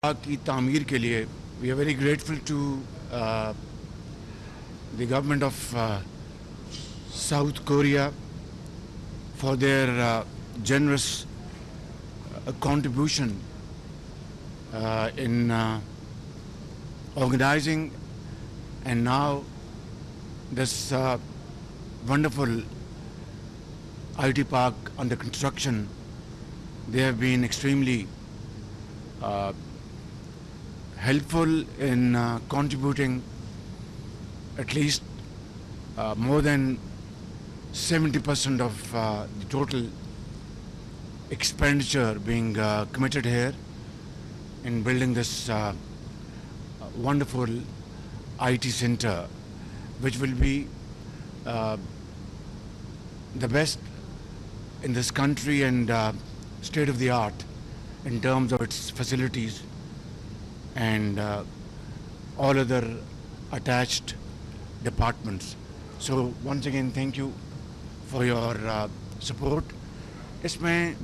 کی تعمیر کے لیے we are very grateful to the government of South Korea for their generous contribution in organizing and now this wonderful IT park under construction. They have been extremely helpful in contributing at least more than 70% of the total expenditure being committed here in building this wonderful IT center, which will be the best in this country and state of the art in terms of its facilities and all other attached departments. So once again, thank you for your support. اس میں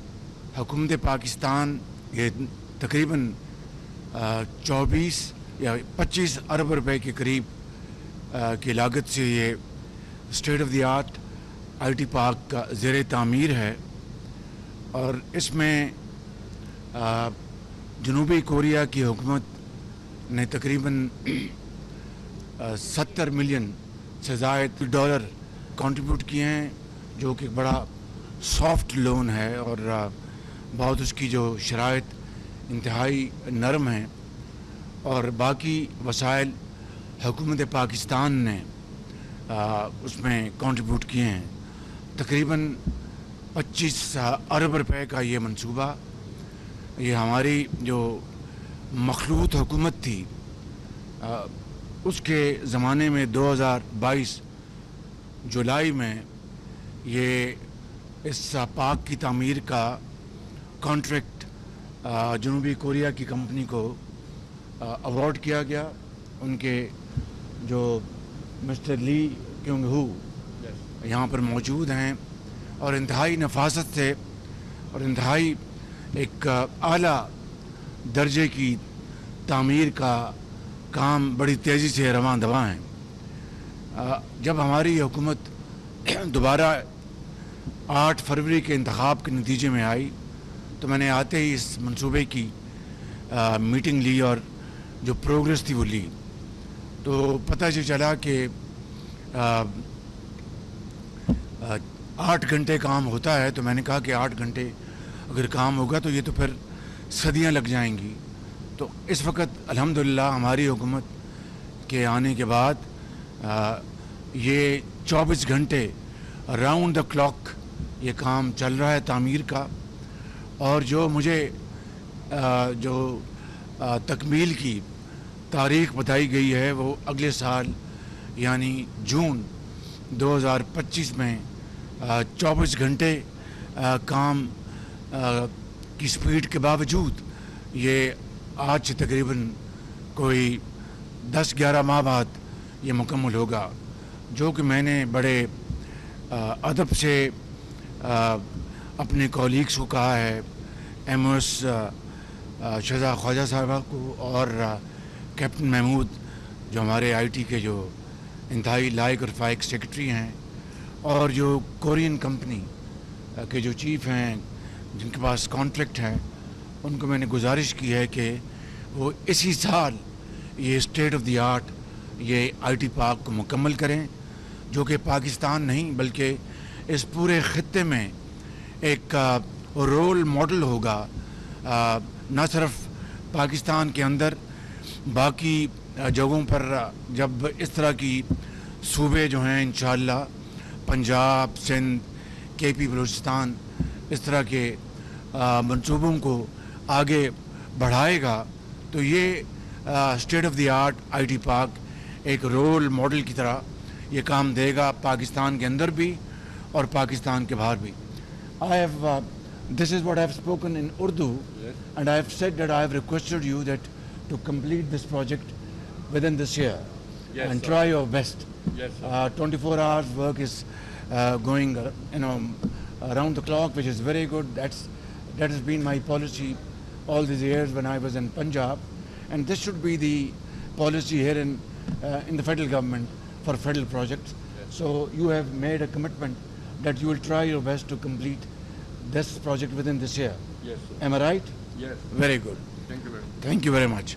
حکومت پاکستان یہ تقریباً 24 یا 25 ارب روپے کے قریب کی لاگت سے یہ state of the art I T park کا زیر تعمیر ہے، اور اس میں جنوبی کوریا کی حکومت نے تقریباً 70 ملین سے زائد ڈالر کنٹریبیوٹ کیے ہیں، جو کہ بڑا سافٹ لون ہے اور بہت اس کی جو شرائط انتہائی نرم ہیں، اور باقی وسائل حکومت پاکستان نے اس میں کنٹریبیوٹ کیے ہیں. تقریباً 25 ارب روپے کا یہ منصوبہ، یہ ہماری جو مخلوط حکومت تھی اس کے زمانے میں 2022 جولائی میں یہ اس پارک کی تعمیر کا کانٹریکٹ جنوبی کوریا کی کمپنی کو ایوارڈ کیا گیا. ان کے جو مسٹر لی کیونگ ہو یہاں پر موجود ہیں، اور انتہائی نفاست سے اور انتہائی ایک اعلیٰ درجے کی تعمیر کا کام بڑی تیزی سے رواں دواں ہیں. جب ہماری حکومت دوبارہ 8 فروری کے انتخاب کے نتیجے میں آئی تو میں نے آتے ہی اس منصوبے کی میٹنگ لی اور جو پروگریس تھی وہ لی. تو پتہ یہ چلا کہ 8 گھنٹے کام ہوتا ہے، تو میں نے کہا کہ 8 گھنٹے اگر کام ہوگا تو یہ تو پھر صدیاں لگ جائیں گی. تو اس وقت الحمدللہ ہماری حکومت کے آنے کے بعد یہ 24 گھنٹے راؤنڈ دا کلاک یہ کام چل رہا ہے تعمیر کا. اور جو مجھے جو تکمیل کی تاریخ بتائی گئی ہے وہ اگلے سال یعنی جون 2025 میں 24 گھنٹے کام کی سپیڈ کے باوجود یہ آج سے تقریباً کوئی 10-11 ماہ بعد یہ مکمل ہوگا، جو کہ میں نے بڑے ادب سے اپنے کولیگس کو کہا ہے، M O S Shahzad Khawaja صاحبہ کو اور کیپٹن محمود جو ہمارے آئی ٹی کے جو انتہائی لائق اور فائق سیکرٹری ہیں، اور جو کورین کمپنی کے جو چیف ہیں جن کے پاس کانٹریکٹ ہیں، ان کو میں نے گزارش کی ہے کہ وہ اسی سال یہ اسٹیٹ آف دی آرٹ یہ آئی ٹی پارک کو مکمل کریں، جو کہ پاکستان نہیں بلکہ اس پورے خطے میں ایک رول ماڈل ہوگا، نہ صرف پاکستان کے اندر، باقی جگہوں پر جب اس طرح کی صوبے جو ہیں انشاءاللہ پنجاب، سندھ، کے پی، بلوچستان اس طرح کے منصوبوں کو آگے بڑھائے گا تو یہ state of the art I T park ایک رول ماڈل کی طرح یہ کام دے گا پاکستان کے اندر بھی اور پاکستان کے باہر بھی. This is what I have spoken in Urdu, and I have said that I have requested you that to complete this project within this year. Yes, and sir. Try your best. Yes, sir. 24 hours work is going around the clock, which is very good. That has been my policy all these years when I was in Punjab, and this should be the policy here in the federal government for federal projects. So you have made a commitment that you will try your best to complete this project within this year. Yes, sir. Am I right? Yes. Very good. Thank you very much. Thank you very much.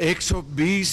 120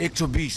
120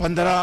15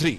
3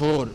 4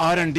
R&D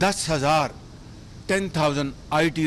10,000 IT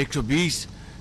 120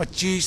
25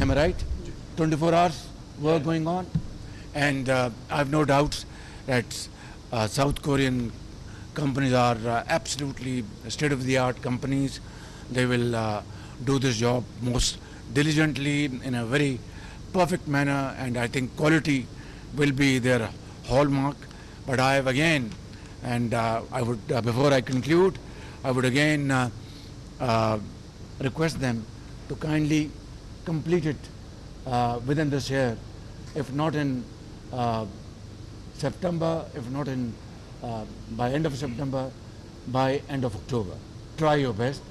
am I right? 24 hours work going on, and I have no doubts that South Korean companies are absolutely state-of-the-art companies. They will do this job most diligently in a very perfect manner, and I think quality will be their hallmark. But I have again, and I would before I conclude, I would again request them to kindly complete it within this year, if not in September, if not in by end of September, by end of October. Try your best,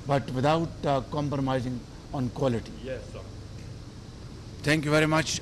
but without compromising on quality. Yes, sir. Thank you very much.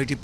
IT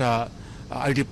IT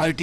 IT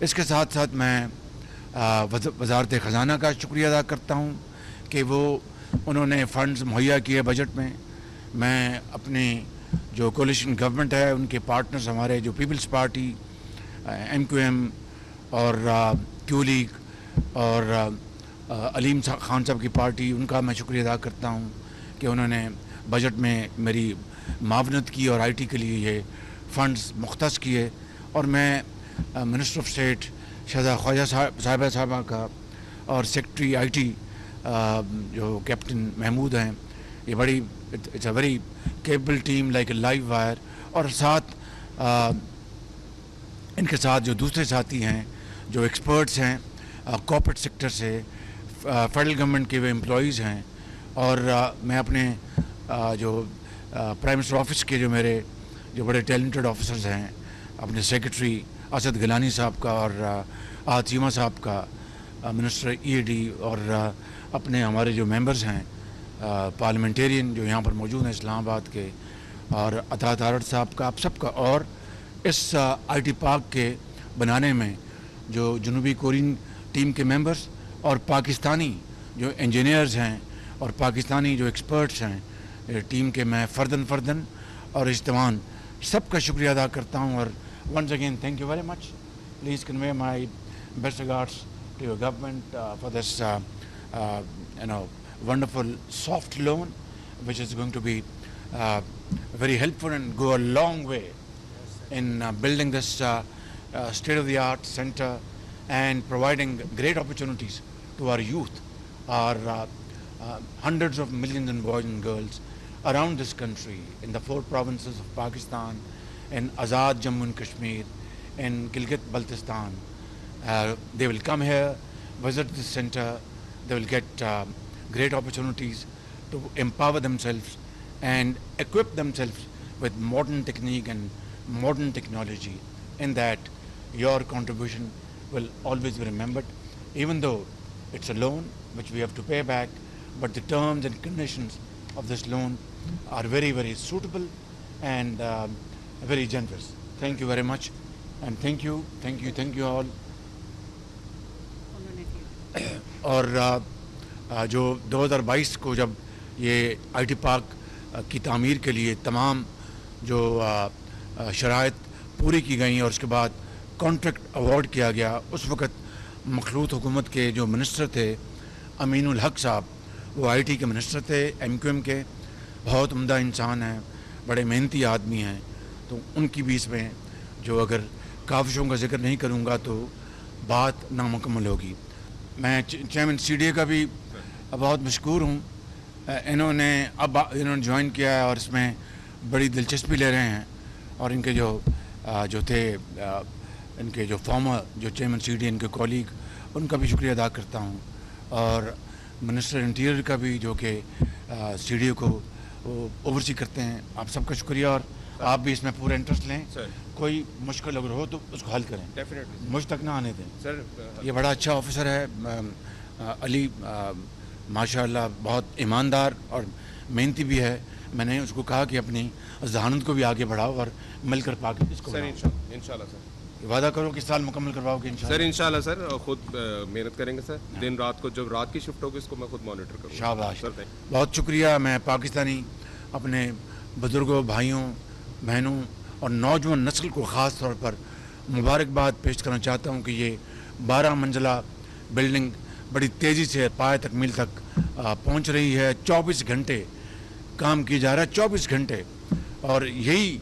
اس کے ساتھ ساتھ میں وزارت خزانہ کا شکریہ ادا کرتا ہوں کہ انہوں نے فنڈز مہیا کیے بجٹ میں. میں اپنی جو کولیشن گورنمنٹ ہے ان کے پارٹنرز ہمارے جو پیپلز پارٹی MQM اور کیو لیگ اور علیم خان صاحب کی پارٹی, ان کا میں شکریہ ادا کرتا ہوں کہ انہوں نے بجٹ میں میری معاونت کی اور IT کے لیے یہ فنڈز مختص کیے. اور میں minister of state Shahzad Khawaja صاحبہ کا اور سیکرٹری IT جو کیپٹن محمود ہیں, یہ بڑی it's a very capable team like a live wire. اور ساتھ ان کے ساتھ جو دوسرے ساتھی ہیں جو ایکسپرٹس ہیں کارپوریٹ سیکٹر سے, فیڈرل گورنمنٹ کے وہ امپلائیز ہیں, اور میں اپنے جو پرائم منسٹر آفس کے جو میرے جو بڑے ٹیلنٹڈ آفیسرز ہیں, اپنے سیکرٹری اسد گیلانی صاحب کا اور چیمہ صاحب کا, منسٹر EAD, اور اپنے ہمارے جو ممبرز ہیں پارلیمنٹیرین جو یہاں پر موجود ہیں اسلام آباد کے, اور اطاعت آرٹ صاحب کا, آپ سب کا. اور اس IT پارک کے بنانے میں جو جنوبی کورین ٹیم کے ممبرز اور پاکستانی جو انجینئرز ہیں اور پاکستانی جو ایکسپرٹس ہیں ٹیم کے, میں فرداً اور اجتماعاً سب کا شکریہ ادا کرتا ہوں. اور once again thank you very much. Please convey my best regards to your government for this wonderful soft loan which is going to be very helpful and go a long way in building this state-of-the-art center and providing great opportunities to our youth, our hundreds of millions of boys and girls around this country in the 4 provinces of Pakistan, in Azad Jammu and Kashmir, in Gilgit-Baltistan. They will come here, visit this center, they will get great opportunities to empower themselves and equip themselves with modern technique and modern technology. In that, your contribution will always be remembered, even though it's a loan which we have to pay back, but the terms and conditions of this loan are very, very suitable and very generous. Thank you very much, and thank you all. اور جو 2022 کو جب یہ IT park کی تعمیر کے لیے تمام جو شرائط پوری کی گئیں اور اس کے بعد کانٹریکٹ ایوارڈ کیا گیا, اس وقت مخلوط حکومت کے جو منسٹر تھے امین الحق صاحب, وہ IT کے منسٹر تھے, MQM کے, بہت عمدہ انسان ہیں, بڑے محنتی آدمی ہیں. تو ان کی بھی اس میں جو اگر کاوشوں کا ذکر نہیں کروں گا تو بات نامکمل ہوگی. میں چیئرمین CDA کا بھی بہت مشکور ہوں. انہوں نے جوائن کیا ہے اور اس میں بڑی دلچسپی لے رہے ہیں, اور ان کے جو تھے ان کے جو فارمر جو چیئرمین CDA ان کے کولیگ, ان کا بھی شکریہ ادا کرتا ہوں. اور منسٹر انٹیریئر کا بھی جو کہ CDA کو اوورسی کرتے ہیں, آپ سب کا شکریہ. اور آپ بھی اس میں پورا انٹرسٹ لیں, کوئی مشکل اگر ہو تو اس کو حل کریں, مجھ تک نہ آنے دیں. یہ بڑا اچھا آفیسر ہے علی, ماشاء اللہ بہت ایماندار اور محنتی بھی ہے. میں نے اس کو کہا کہ اپنی ذہانت کو بھی آگے بڑھاؤ اور مل کر پاک اس کو انشاءاللہ سر وعدہ کرو کہ سال مکمل کرواؤ گے انشاءاللہ. سر انشاءاللہ سر خود محنت کریں گے سر, دن رات کو جب رات کی شفٹ ہوگی اس کو میں خود مانیٹر کروں گا. شاباش, بہت شکریہ. میں پاکستانی اپنے بزرگوں, بھائیوں, بہنوں اور نوجوان نسل کو خاص طور پر مبارکباد پیش کرنا چاہتا ہوں کہ یہ 12 منزلہ بلڈنگ بڑی تیزی سے پائے تکمیل تک پہنچ رہی ہے. 24 گھنٹے کام کیا جا رہا ہے, 24 گھنٹے. اور یہی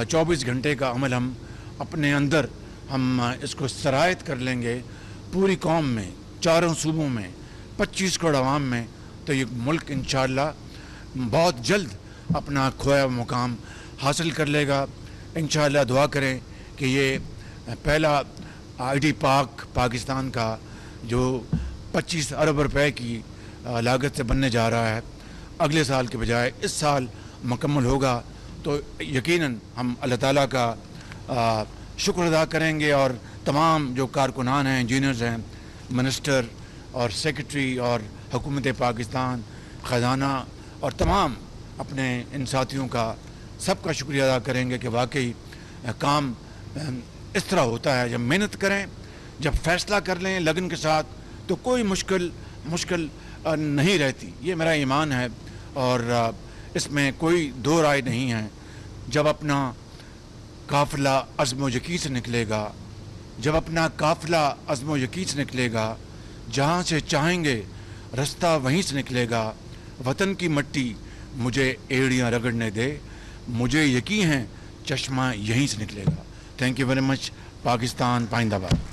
24 گھنٹے کا عمل ہم اپنے اندر ہم اس کو سرایت کر لیں گے پوری قوم میں, 4 صوبوں میں, 25 کروڑ عوام میں, تو یہ ملک انشاءاللہ بہت جلد اپنا کھویا مقام حاصل کر لے گا. انشاءاللہ دعا کریں کہ یہ پہلا IT پارک پاکستان کا جو 25 ارب روپے کی لاگت سے بننے جا رہا ہے, اگلے سال کے بجائے اس سال مکمل ہوگا. تو یقیناً ہم اللہ تعالیٰ کا شکر ادا کریں گے, اور تمام جو کارکنان ہیں, انجینئرز ہیں, منسٹر اور سیکرٹری اور حکومت پاکستان, خزانہ اور تمام اپنے ان ساتھیوں کا سب کا شکریہ ادا کریں گے کہ واقعی کام اس طرح ہوتا ہے جب محنت کریں جب فیصلہ کر لیں لگن کے ساتھ تو کوئی مشکل نہیں رہتی. یہ میرا ایمان ہے اور اس میں کوئی دو رائے نہیں ہے. جب اپنا قافلہ عزم و یقین سے نکلے گا، جب اپنا قافلہ عزم و یقین سے نکلے گا، جہاں سے چاہیں گے رستہ وہیں سے نکلے گا. وطن کی مٹی مجھے ایڑیاں رگڑنے دے، مجھے یقین ہے چشمہ یہیں سے نکلے گا. Thank you very much. Pakistan پائندہ باد.